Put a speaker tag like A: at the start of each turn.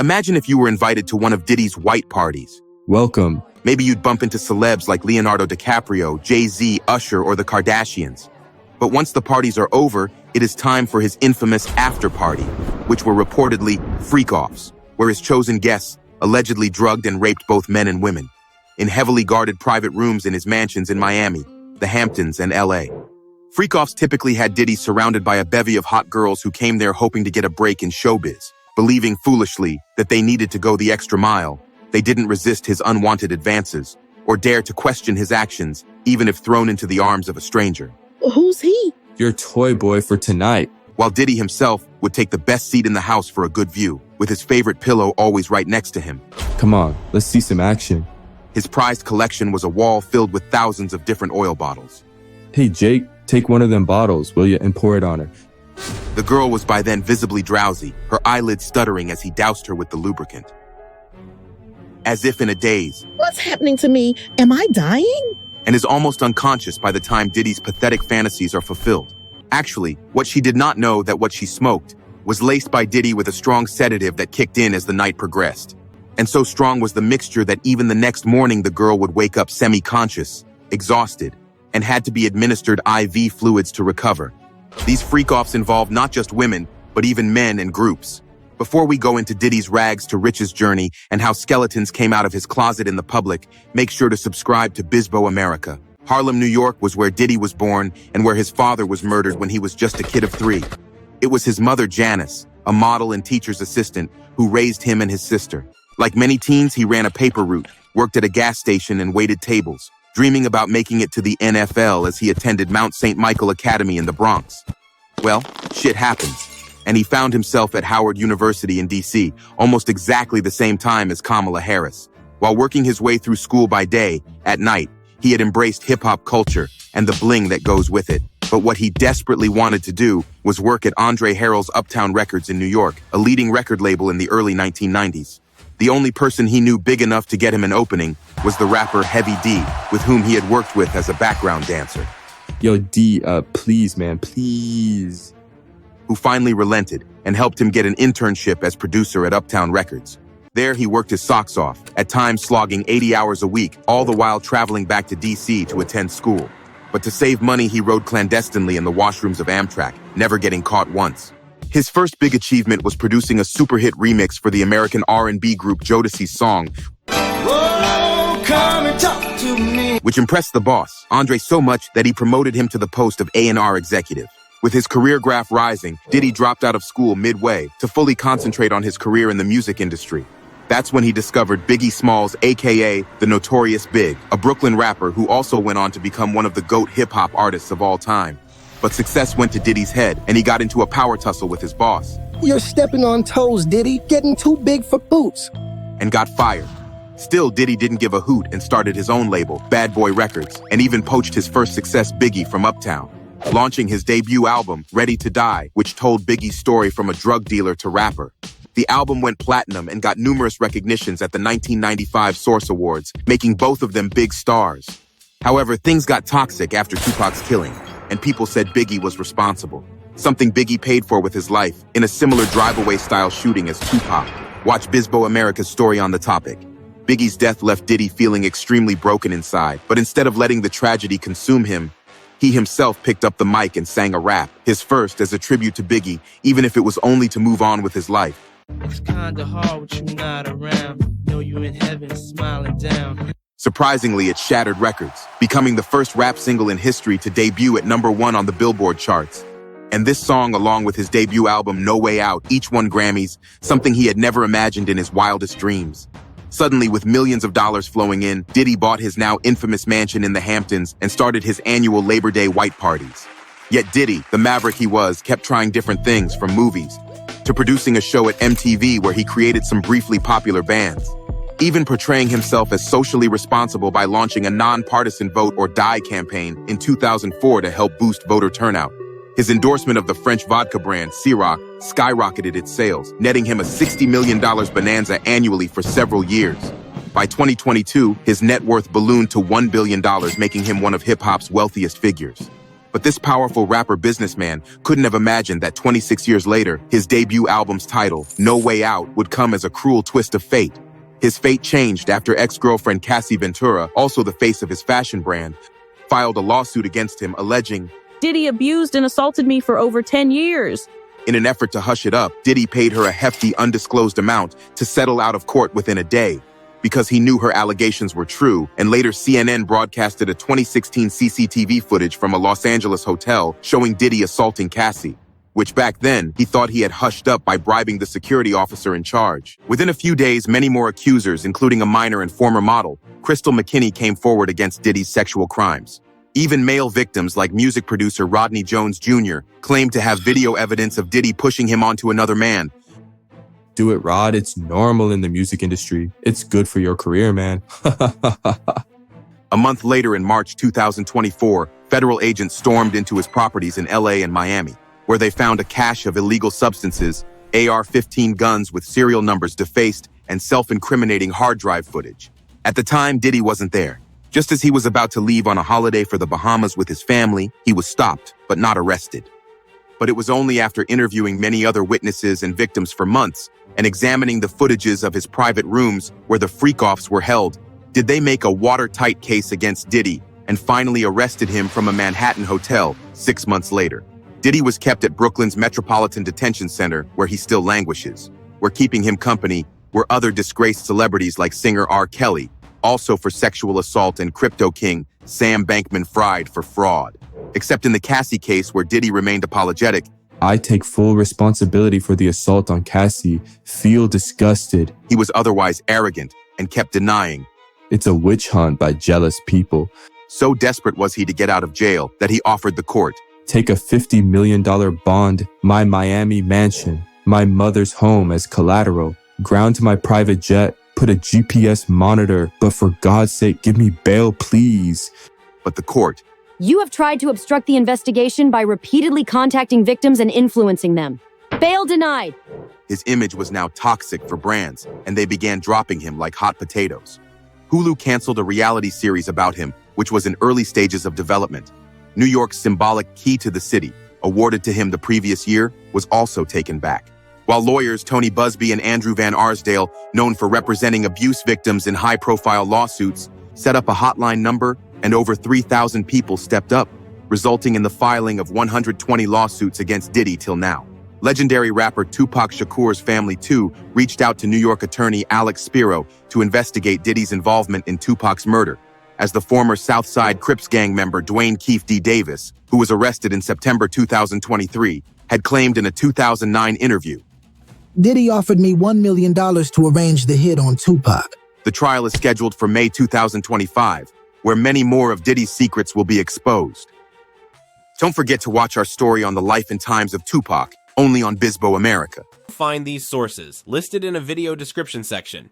A: Imagine if you were invited to one of Diddy's white parties.
B: Welcome.
A: Maybe you'd bump into celebs like Leonardo DiCaprio, Jay-Z, Usher, or the Kardashians. But once the parties are over, it is time for his infamous after party, which were reportedly freak-offs, where his chosen guests allegedly drugged and raped both men and women, in heavily guarded private rooms in his mansions in Miami, the Hamptons, and LA. Freak-offs typically had Diddy surrounded by a bevy of hot girls who came there hoping to get a break in showbiz. Believing foolishly that they needed to go the extra mile, they didn't resist his unwanted advances or dare to question his actions, even if thrown into the arms of a stranger.
C: Who's he?
B: Your toy boy for tonight.
A: While Diddy himself would take the best seat in the house for a good view, with his favorite pillow always right next to him.
B: Come on, let's see some action.
A: His prized collection was a wall filled with thousands of different oil bottles.
B: Hey, Jake, take one of them bottles, will you, and pour it on her.
A: The girl was by then visibly drowsy, her eyelids stuttering as he doused her with the lubricant. As if in a daze.
C: What's happening to me? Am I dying?
A: And is almost unconscious by the time Diddy's pathetic fantasies are fulfilled. Actually, what she did not know that what she smoked was laced by Diddy with a strong sedative that kicked in as the night progressed. And so strong was the mixture that even the next morning the girl would wake up semi-conscious, exhausted, and had to be administered IV fluids to recover. These freak-offs involve not just women, but even men and groups. Before we go into Diddy's rags to riches journey and how skeletons came out of his closet in the public, make sure to subscribe to Bisbo America. Harlem, New York was where Diddy was born and where his father was murdered when he was just a kid of 3. It was his mother, Janice, a model and teacher's assistant, who raised him and his sister. Like many teens, he ran a paper route, worked at a gas station and waited tables, dreaming about making it to the NFL as he attended Mount St. Michael Academy in the Bronx. Well, shit happens, and he found himself at Howard University in D.C., almost exactly the same time as Kamala Harris. While working his way through school by day, at night, he had embraced hip-hop culture and the bling that goes with it. But what he desperately wanted to do was work at Andre Harrell's Uptown Records in New York, a leading record label in the early 1990s. The only person he knew big enough to get him an opening was the rapper Heavy D, with whom he had worked with as a background dancer.
B: Yo, D, please, man, please.
A: Who finally relented and helped him get an internship as producer at Uptown Records. There he worked his socks off, at times slogging 80 hours a week, all the while traveling back to D.C. to attend school. But to save money, he rode clandestinely in the washrooms of Amtrak, never getting caught once. His first big achievement was producing a super hit remix for the American R&B group Jodeci's song,
D: Whoa, come and talk to me,
A: which impressed the boss, Andre, so much that he promoted him to the post of A&R executive. With his career graph rising, Diddy dropped out of school midway to fully concentrate on his career in the music industry. That's when he discovered Biggie Smalls, aka the Notorious Big, a Brooklyn rapper who also went on to become one of the GOAT hip-hop artists of all time. But success went to Diddy's head, and he got into a power tussle with his boss.
E: You're stepping on toes, Diddy, getting too big for boots.
A: And got fired. Still, Diddy didn't give a hoot and started his own label, Bad Boy Records, and even poached his first success, Biggie, from Uptown, launching his debut album, Ready to Die, which told Biggie's story from a drug dealer to rapper. The album went platinum and got numerous recognitions at the 1995 Source Awards, making both of them big stars. However, things got toxic after Tupac's killing, and people said Biggie was responsible. Something Biggie paid for with his life in a similar drive-away-style shooting as Tupac. Watch Bisbo America's story on the topic. Biggie's death left Diddy feeling extremely broken inside, but instead of letting the tragedy consume him, he himself picked up the mic and sang a rap, his first as a tribute to Biggie, even if it was only to move on with his life.
D: It's kinda hard with you not around. Know you in heaven smiling down.
A: Surprisingly, it shattered records, becoming the first rap single in history to debut at #1 on the Billboard charts. And this song, along with his debut album No Way Out, each won Grammys, something he had never imagined in his wildest dreams. Suddenly, with millions of dollars flowing in, Diddy bought his now infamous mansion in the Hamptons and started his annual Labor Day white parties. Yet Diddy, the maverick he was, kept trying different things, from movies to producing a show at MTV where he created some briefly popular bands, even portraying himself as socially responsible by launching a nonpartisan Vote or Die campaign in 2004 to help boost voter turnout. His endorsement of the French vodka brand Ciroc skyrocketed its sales, netting him a $60 million bonanza annually for several years. By 2022, his net worth ballooned to $1 billion, making him one of hip-hop's wealthiest figures. But this powerful rapper businessman couldn't have imagined that 26 years later, his debut album's title, No Way Out, would come as a cruel twist of fate. His fate changed after ex-girlfriend Cassie Ventura, also the face of his fashion brand, filed a lawsuit against him alleging,
F: Diddy abused and assaulted me for over 10 years.
A: In an effort to hush it up, Diddy paid her a hefty, undisclosed amount to settle out of court within a day, because he knew her allegations were true, and later CNN broadcasted a 2016 CCTV footage from a Los Angeles hotel showing Diddy assaulting Cassie, which back then he thought he had hushed up by bribing the security officer in charge. Within a few days, many more accusers, including a minor and former model, Crystal McKinney, came forward against Diddy's sexual crimes. Even male victims like music producer Rodney Jones Jr. claimed to have video evidence of Diddy pushing him onto another man.
B: Do it, Rod. It's normal in the music industry. It's good for your career, man.
A: A month later, in March 2024, federal agents stormed into his properties in LA and Miami, where they found a cache of illegal substances, AR-15 guns with serial numbers defaced, and self-incriminating hard drive footage. At the time, Diddy wasn't there. Just as he was about to leave on a holiday for the Bahamas with his family, he was stopped, but not arrested. But it was only after interviewing many other witnesses and victims for months and examining the footages of his private rooms where the freak-offs were held, did they make a watertight case against Diddy and finally arrested him from a Manhattan hotel 6 months later. Diddy was kept at Brooklyn's Metropolitan Detention Center, where he still languishes, where keeping him company were other disgraced celebrities like singer R. Kelly, also for sexual assault, and crypto king Sam Bankman-Fried for fraud. Except in the Cassie case, where Diddy remained apologetic.
B: I take full responsibility for the assault on Cassie. Feel disgusted.
A: He was otherwise arrogant and kept denying.
B: It's a witch hunt by jealous people.
A: So desperate was he to get out of jail that he offered the court.
B: Take a $50 million bond, my Miami mansion, my mother's home as collateral, ground to my private jet, put a GPS monitor, but for God's sake, give me bail, please.
A: But the court.
G: You have tried to obstruct the investigation by repeatedly contacting victims and influencing them. Bail denied.
A: His image was now toxic for brands, and they began dropping him like hot potatoes. Hulu canceled a reality series about him, which was in early stages of development. New York's symbolic Key to the City, awarded to him the previous year, was also taken back. While lawyers Tony Busby and Andrew Van Arsdale, known for representing abuse victims in high-profile lawsuits, set up a hotline number, and over 3,000 people stepped up, resulting in the filing of 120 lawsuits against Diddy till now. Legendary rapper Tupac Shakur's family, too, reached out to New York attorney Alex Spiro to investigate Diddy's involvement in Tupac's murder, as the former Southside Crips gang member Dwayne Keefe D. Davis, who was arrested in September 2023, had claimed in a 2009 interview.
E: Diddy offered me $1 million to arrange the hit on Tupac.
A: The trial is scheduled for May 2025, where many more of Diddy's secrets will be exposed. Don't forget to watch our story on the life and times of Tupac, only on Bisbo America.
H: Find these sources listed in a video description section.